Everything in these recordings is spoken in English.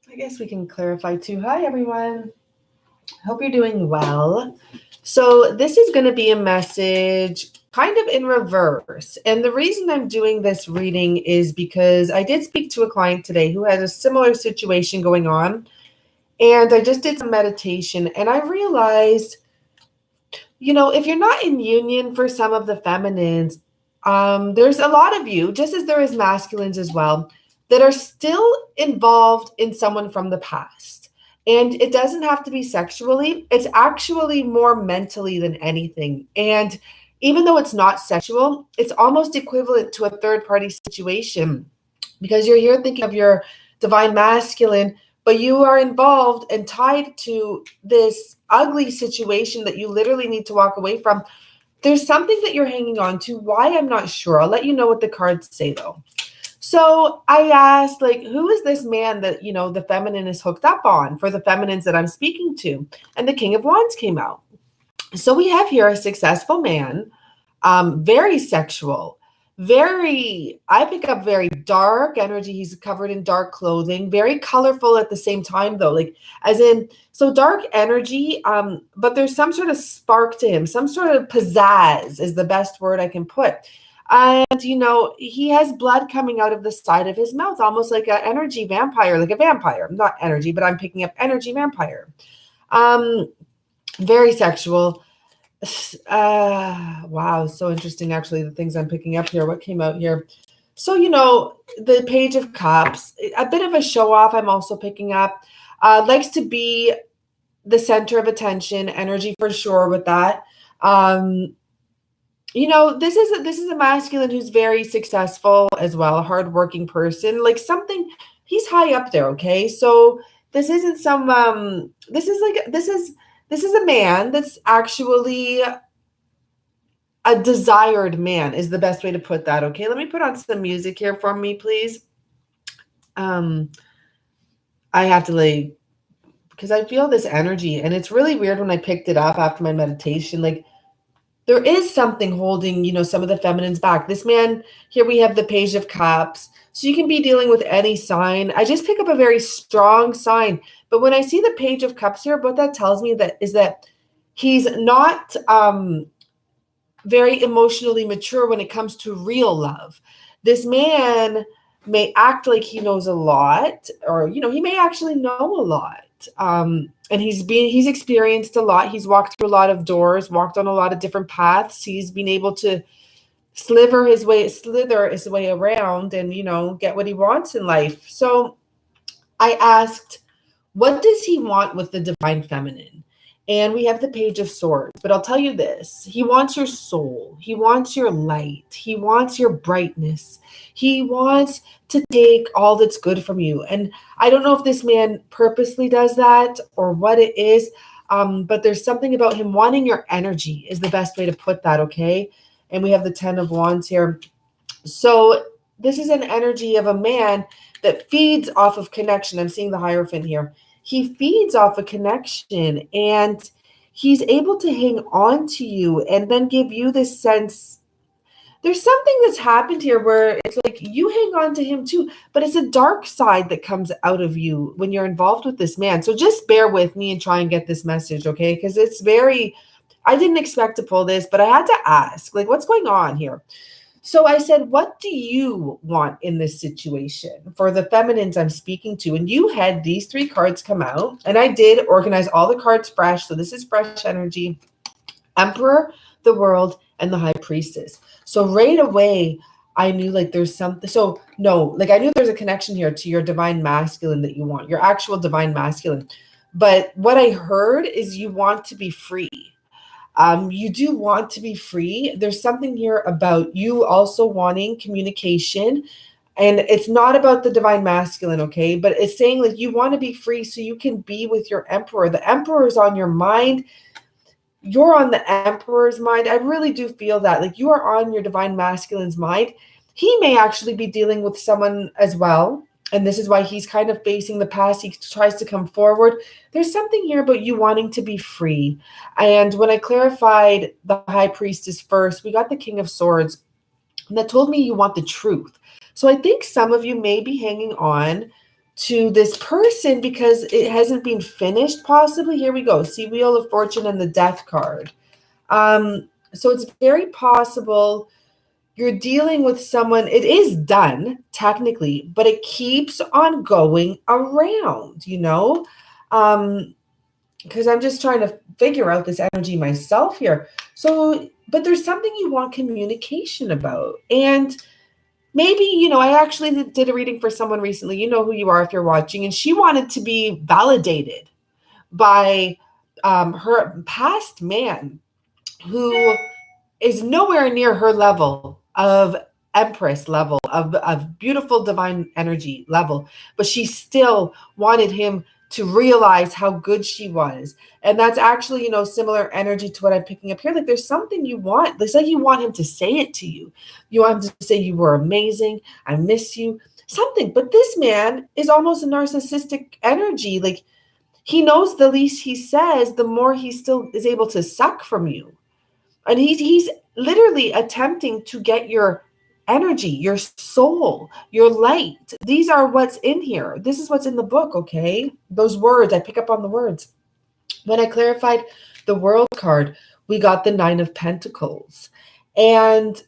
I guess we can clarify too. Hi, everyone. Hope you're doing well. So, this is going to be a message kind of in reverse. And the reason I'm doing this reading is because I did speak to a client today who had a similar situation going on. And I just did some meditation and I realized, if you're not in union for some of the feminines, there's a lot of you, just as there is masculines as well, that are still involved in someone from the past. And it doesn't have to be sexually, it's actually more mentally than anything. And even though it's not sexual, it's almost equivalent to a third party situation because you're here thinking of your divine masculine, but you are involved and tied to this ugly situation that you literally need to walk away from. There's something that you're hanging on to. Why? I'm not sure. I'll let you know what the cards say though. So I asked, like, who is this man that, the feminine is hooked up on for the feminines that I'm speaking to? And the King of Wands came out. So we have here a successful man, very sexual, I pick up very dark energy. He's covered in dark clothing, very colorful at the same time, though, like as in, so dark energy, but there's some sort of spark to him, some sort of pizzazz is the best word I can put. And, he has blood coming out of the side of his mouth, almost like an energy vampire, like a vampire, not energy, but I'm picking up energy vampire. Very sexual. Wow, so interesting actually the things I'm picking up here. What came out here? So, the Page of Cups, a bit of a show off I'm also picking up. Likes to be the center of attention, energy for sure with that. This is a masculine who's very successful as well, a hardworking person, like something, he's high up there, okay? So this isn't some this is a man that's actually a desired man is the best way to put that. Okay, let me put on some music here for me, please. I have to because I feel this energy and it's really weird when I picked it up after my meditation. Like there is something holding, some of the feminines back. This man, here we have the Page of Cups. So you can be dealing with any sign. I just pick up a very strong sign. But when I see the Page of Cups here, what that tells me is that he's not very emotionally mature when it comes to real love. This man may act like he knows a lot, or he may actually know a lot. And he's experienced a lot. He's walked through a lot of doors, walked on a lot of different paths. He's been able to slither his way around and get what he wants in life. So I asked, what does he want with the divine feminine? And we have the Page of Swords. But I'll tell you this, he wants your soul. He wants your light. He wants your brightness. He wants to take all that's good from you. And I don't know if this man purposely does that or what it is, but there's something about him wanting your energy is the best way to put that, okay? And we have the 10 of Wands here. So this is an energy of a man that feeds off of connection. I'm seeing the Hierophant here. He feeds off a connection and he's able to hang on to you and then give you this sense. There's something that's happened here where it's like you hang on to him too, but it's a dark side that comes out of you when you're involved with this man. So just bear with me and try and get this message, okay? Because I didn't expect to pull this, but I had to ask, like, what's going on here? So I said, what do you want in this situation for the feminines I'm speaking to? And you had these 3 cards come out, and I did organize all the cards fresh. So this is fresh energy, Emperor, the World, and the High Priestess. So right away, I knew there's something. So no, I knew there's a connection here to your divine masculine that you want, your actual divine masculine. But what I heard is you want to be free. You do want to be free. There's something here about you also wanting communication. And it's not about the divine masculine, okay? But it's saying you want to be free so you can be with your emperor. The emperor is on your mind. You're on the emperor's mind. I really do feel that. You are on your divine masculine's mind. He may actually be dealing with someone as well. And this is why he's kind of facing the past. He tries to come forward. There's something here about you wanting to be free. And when I clarified the High Priestess first, we got the King of Swords. And that told me you want the truth. So I think some of you may be hanging on to this person because it hasn't been finished, possibly. Here we go. See, Wheel of Fortune and the Death card. So it's very possible you're dealing with someone, it is done technically, but it keeps on going around, you know? Because I'm just trying to figure out this energy myself here. So, but there's something you want communication about. And maybe, you know, I actually did a reading for someone recently. You know who you are if you're watching. And she wanted to be validated by her past man who is nowhere near her level of empress level, of beautiful divine energy level. But she still wanted him to realize how good she was. And that's actually, you know, similar energy to what I'm picking up here. Like there's something you want. It's like you want him to say it to you. You want him to say you were amazing. I miss you. Something. But this man is almost a narcissistic energy. Like he knows the least he says, the more he still is able to suck from you. And he's literally attempting to get your energy, your soul, your light. These are what's in here. This is what's in the book, okay? Those words, I pick up on the words. When I clarified the World card, we got the 9 of Pentacles. And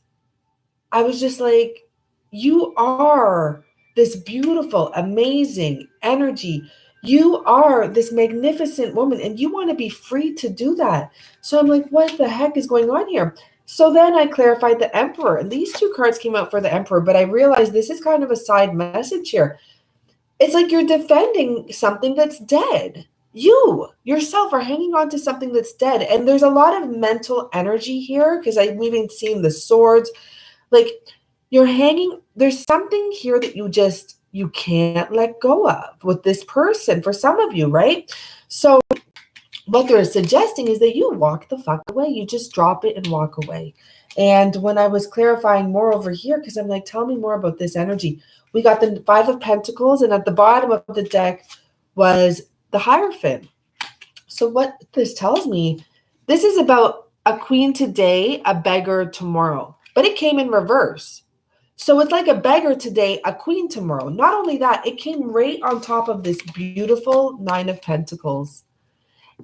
I was just like, you are this beautiful, amazing energy. You are this magnificent woman and you want to be free to do that. So I'm like, what the heck is going on here? So then I clarified the Emperor, and these 2 cards came out for the Emperor, but I realized this is kind of a side message here. It's like you're defending something that's dead. You yourself are hanging on to something that's dead. And there's a lot of mental energy here because I'm even seeing the swords. Like you're hanging, there's something here that you can't let go of with this person for some of you, right? So what they're suggesting is that you walk the fuck away. You just drop it and walk away. And when I was clarifying more over here, because I'm like, tell me more about this energy. We got the 5 of Pentacles, and at the bottom of the deck was the Hierophant. So what this tells me, this is about a queen today, a beggar tomorrow. But it came in reverse. So it's like a beggar today, a queen tomorrow. Not only that, it came right on top of this beautiful 9 of Pentacles.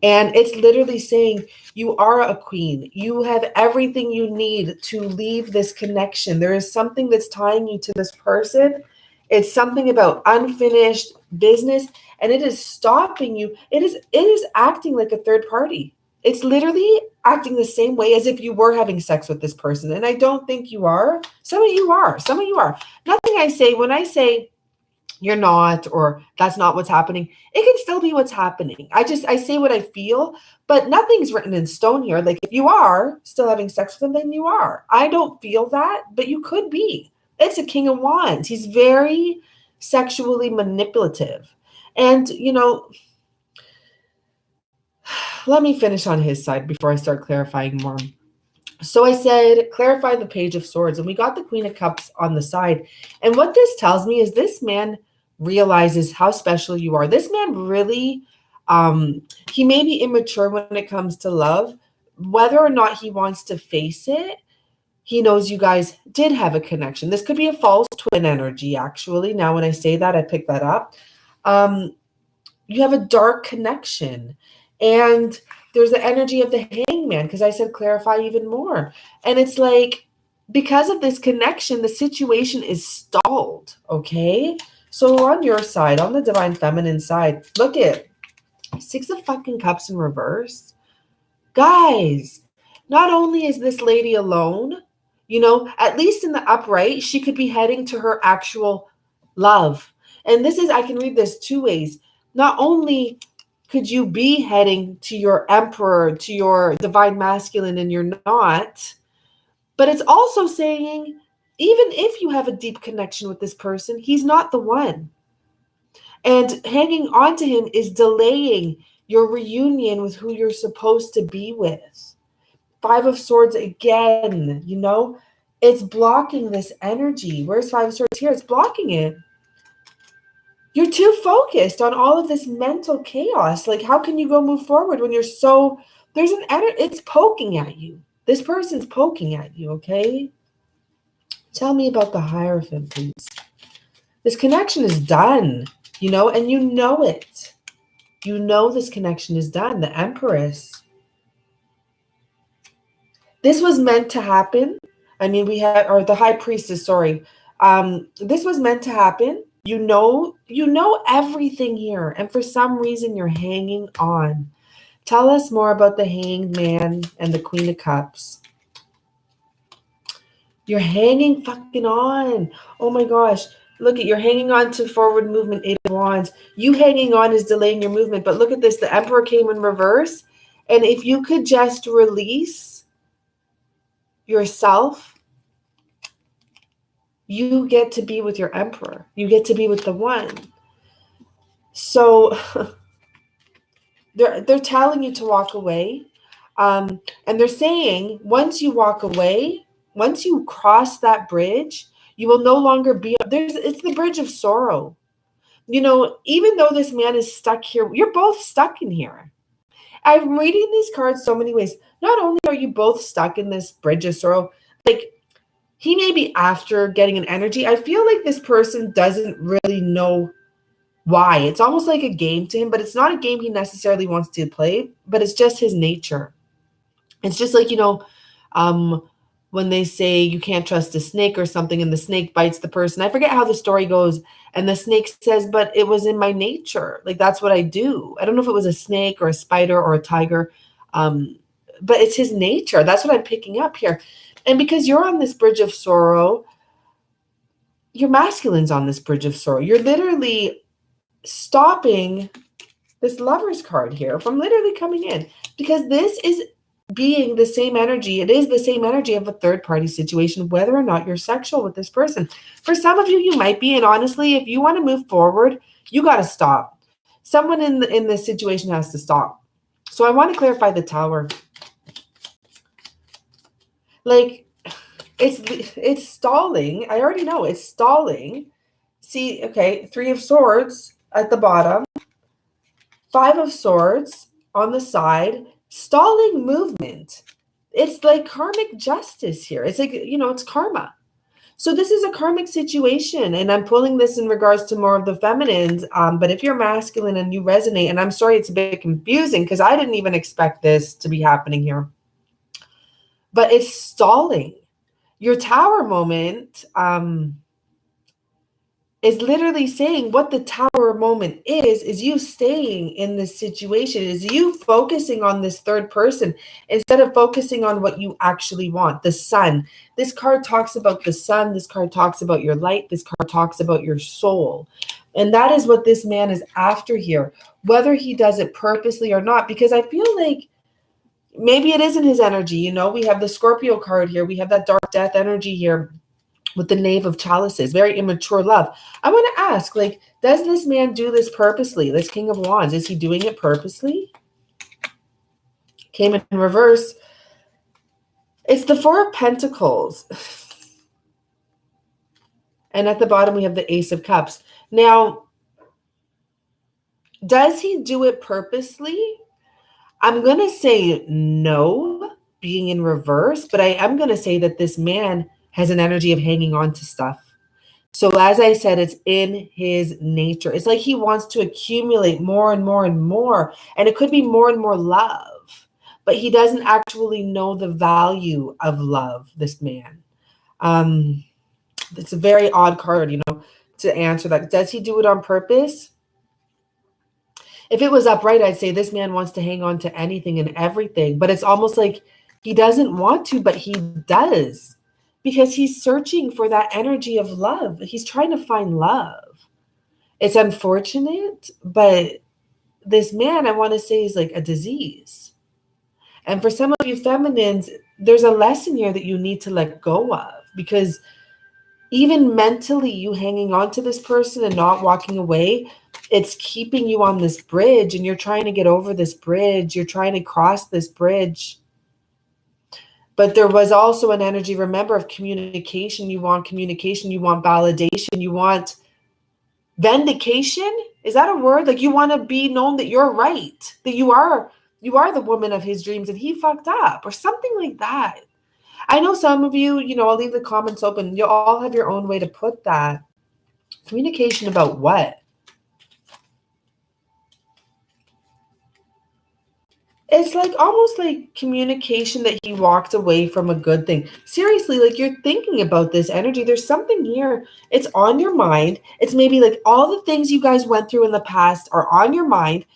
And it's literally saying you are a queen. You have everything you need to leave this connection. There is something that's tying you to this person. It's something about unfinished business, and it is stopping you. It is acting like a third party. It's literally acting the same way as if you were having sex with this person. And I don't think you are. Some of you are. Some of you are. Nothing I say, when I say you're not, or that's not what's happening, it can still be what's happening. I say what I feel, but nothing's written in stone here. Like if you are still having sex with them, then you are. I don't feel that, but you could be. It's a King of Wands. He's very sexually manipulative. And, you know, let me finish on his side before I start clarifying more. So I said, clarify the Page of Swords, and we got the Queen of Cups on the side. And what this tells me is this man realizes how special you are. This man really, he may be immature when it comes to love. Whether or not he wants to face it, he knows you guys did have a connection. This could be a false twin energy, actually. Now, when I say that, I pick that up. You have a dark connection. And there's the energy of the Hangman, because I said clarify even more. And it's like, because of this connection, the situation is stalled, okay? So on your side, on the Divine Feminine side, look at 6 of fucking Cups in reverse. Guys, not only is this lady alone, you know, at least in the upright, she could be heading to her actual love. And this is, I can read this 2 ways. Not only could you be heading to your Emperor, to your Divine Masculine, and you're not, but it's also saying, even if you have a deep connection with this person, he's not the one. And hanging on to him is delaying your reunion with who you're supposed to be with. 5 of Swords again, you know, it's blocking this energy. Where's 5 of Swords here? It's blocking it. You're too focused on all of this mental chaos. Like, how can you go move forward when you're so, there's an energy, it's poking at you. This person's poking at you, okay? Tell me about the Hierophant, please. This connection is done. and you know it. You know this connection is done. The Empress. This was meant to happen. I mean, or the High Priestess, sorry. This was meant to happen. You know everything here. And for some reason, you're hanging on. Tell us more about the Hanged Man and the Queen of Cups. You're hanging fucking on. Oh my gosh. Look you're hanging on to forward movement, 8 of Wands. You hanging on is delaying your movement. But look at this. The Emperor came in reverse. And if you could just release yourself, you get to be with your Emperor. You get to be with the one. So they're telling you to walk away. And they're saying once you walk away, once you cross that bridge, you will no longer be it's the bridge of sorrow. Even though this man is stuck here, you're both stuck in here. I'm reading these cards so many ways. Not only are you both stuck in this bridge of sorrow, like he may be after getting an energy. I feel like this person doesn't really know why. It's almost like a game to him, but it's not a game he necessarily wants to play, but it's just his nature. It's just like, when they say you can't trust a snake or something and the snake bites the person. I forget how the story goes. And the snake says, but it was in my nature. Like, that's what I do. I don't know if it was a snake or a spider or a tiger, but it's his nature. That's what I'm picking up here. And because you're on this bridge of sorrow, your masculine's on this bridge of sorrow. You're literally stopping this Lover's card here from literally coming in, because this is being the same energy. It is the same energy of a third party situation, whether or not you're sexual with this person. For some of you, you might be. And honestly, if you want to move forward, you got to stop. Someone in this situation has to stop. So I want to clarify the Tower. Like, it's stalling. I already know it's stalling. See, okay, 3 of Swords at the bottom, 5 of Swords on the side, stalling movement. It's like karmic justice here. It's like, it's karma. So this is a karmic situation, and I'm pulling this in regards to more of the feminines. But if you're masculine and you resonate, and I'm sorry it's a bit confusing because I didn't even expect this to be happening here, but it's stalling. Your Tower moment is literally saying what the Tower moment is you staying in this situation, is you focusing on this third person instead of focusing on what you actually want, the sun. This card talks about the sun. This card talks about your light. This card talks about your soul. And that is what this man is after here, whether he does it purposely or not, because I feel like maybe it isn't his energy. We have the Scorpio card here. We have that dark death energy here with the Knave of Chalices, very immature love. I want to ask, like, does this man do this purposely? This King of Wands, is he doing it purposely? Came in reverse. It's the 4 of Pentacles. And at the bottom, we have the Ace of Cups. Now, does he do it purposely? I'm going to say no, being in reverse, but I am going to say that this man has an energy of hanging on to stuff. So as I said, it's in his nature. It's like he wants to accumulate more and more and more. And it could be more and more love. But he doesn't actually know the value of love, this man. It's a very odd card, to answer that. Does he do it on purpose? If it was upright, I'd say this man wants to hang on to anything and everything. But it's almost like he doesn't want to, but he does. Because he's searching for that energy of love. He's trying to find love. It's unfortunate, but this man, I want to say, is like a disease. And for some of you feminines, there's a lesson here that you need to let go of. Because even mentally, you hanging on to this person and not walking away, it's keeping you on this bridge. And you're trying to get over this bridge. You're trying to cross this bridge. But there was also an energy, remember, of communication. You want communication. You want validation. You want vindication. Is that a word? Like, you want to be known that you're right, that you are the woman of his dreams and he fucked up or something like that. I know some of you, I'll leave the comments open. You all have your own way to put that. Communication about what? It's like almost like communication that he walked away from a good thing. Seriously, like you're thinking about this energy. There's something here. It's on your mind. It's maybe like all the things you guys went through in the past are on your mind.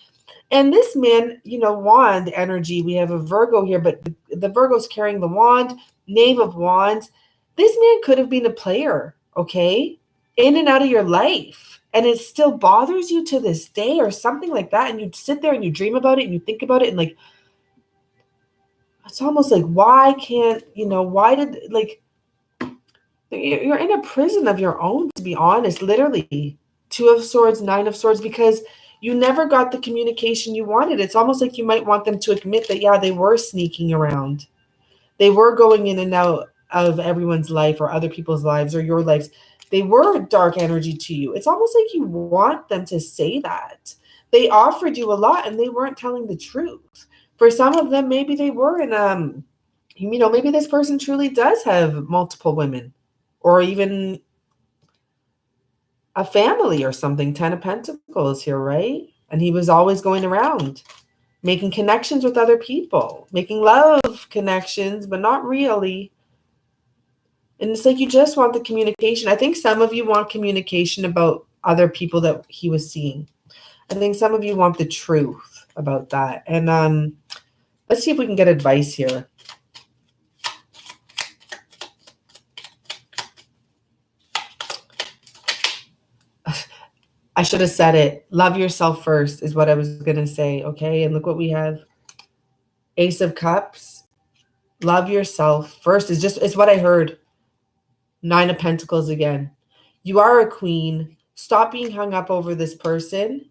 And this man, wand energy, we have a Virgo here, but the Virgo's carrying the wand, Knave of Wands. This man could have been a player, okay? In and out of your life. And it still bothers you to this day or something like that. And you sit there and you dream about it and you think about it and like, it's almost like, why can't, why did, like, you're in a prison of your own, to be honest, literally. Two of Swords, Nine of Swords, because you never got the communication you wanted. It's almost like you might want them to admit that, yeah, they were sneaking around. They were going in and out of everyone's life or other people's lives or your lives. They were dark energy to you. It's almost like you want them to say that. They offered you a lot and they weren't telling the truth. For some of them, maybe they were in, maybe this person truly does have multiple women or even a family or something. 10 of Pentacles here, right? And he was always going around making connections with other people, making love connections, but not really. And it's like you just want the communication. I think some of you want communication about other people that he was seeing. I think some of you want the truth about that. And let's see if we can get advice here. I should have said it. Love yourself first is what I was going to say, okay? And look what we have. Ace of Cups. Love yourself first is what I heard. Nine of Pentacles again. You are a queen. Stop being hung up over this person.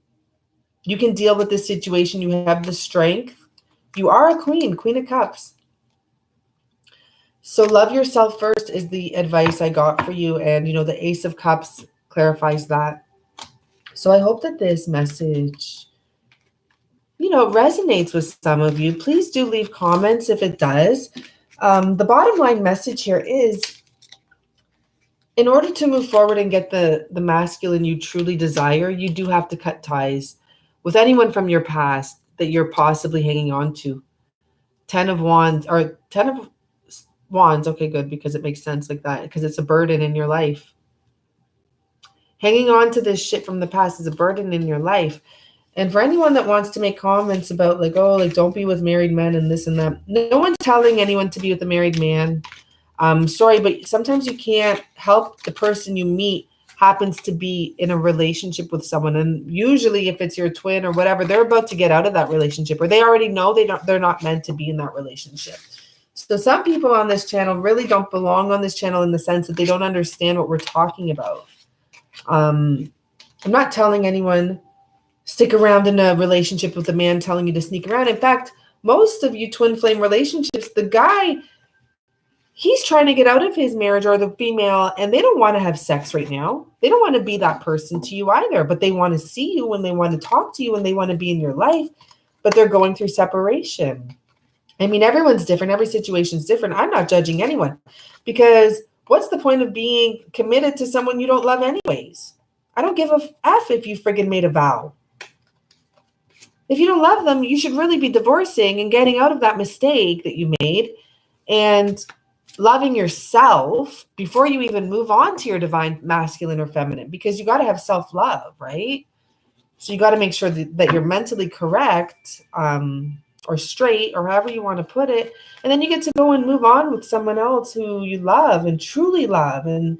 You can deal with this situation. You have the strength. You are a queen. Queen of Cups. So love yourself first is the advice I got for you. And, the Ace of Cups clarifies that. So I hope that this message, resonates with some of you. Please do leave comments if it does. The bottom line message here is, in order to move forward and get the masculine you truly desire, you do have to cut ties with anyone from your past that you're possibly hanging on to. 10 of Wands, or 10 of Wands. Okay, good, because it makes sense like that, because it's a burden in your life. Hanging on to this shit from the past is a burden in your life. And for anyone that wants to make comments about like, oh, like don't be with married men and this and that. No one's telling anyone to be with a married man. Sorry, but sometimes you can't help the person you meet happens to be in a relationship with someone. And usually if it's your twin or whatever, they're about to get out of that relationship, or they already know they're not meant to be in that relationship. So some people on this channel really don't belong on this channel in the sense that they don't understand what we're talking about. I'm not telling anyone stick around in a relationship with a man telling you to sneak around. In fact, most of you twin flame relationships, the guy, he's trying to get out of his marriage, or the female, and they don't want to have sex right now. They don't want to be that person to you either, but they want to see you and they want to talk to you and they want to be in your life, but they're going through separation. I mean, everyone's different. Every situation's different. I'm not judging anyone, because what's the point of being committed to someone you don't love anyways? I don't give a F if you friggin' made a vow. If you don't love them, you should really be divorcing and getting out of that mistake that you made and loving yourself before you even move on to your divine masculine or feminine, because you got to have self-love, right? So you got to make sure that you're mentally correct, or straight, or however you want to put it. And then you get to go and move on with someone else who you love and truly love. And,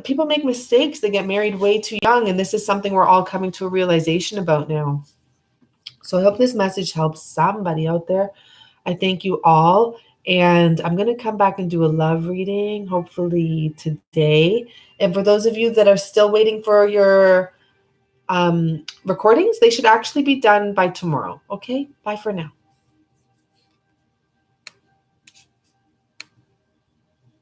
people make mistakes. They get married way too young. And this is something we're all coming to a realization about now. So I hope this message helps somebody out there. I thank you all. And I'm going to come back and do a love reading, hopefully today. And for those of you that are still waiting for your recordings, they should actually be done by tomorrow. Okay, bye for now.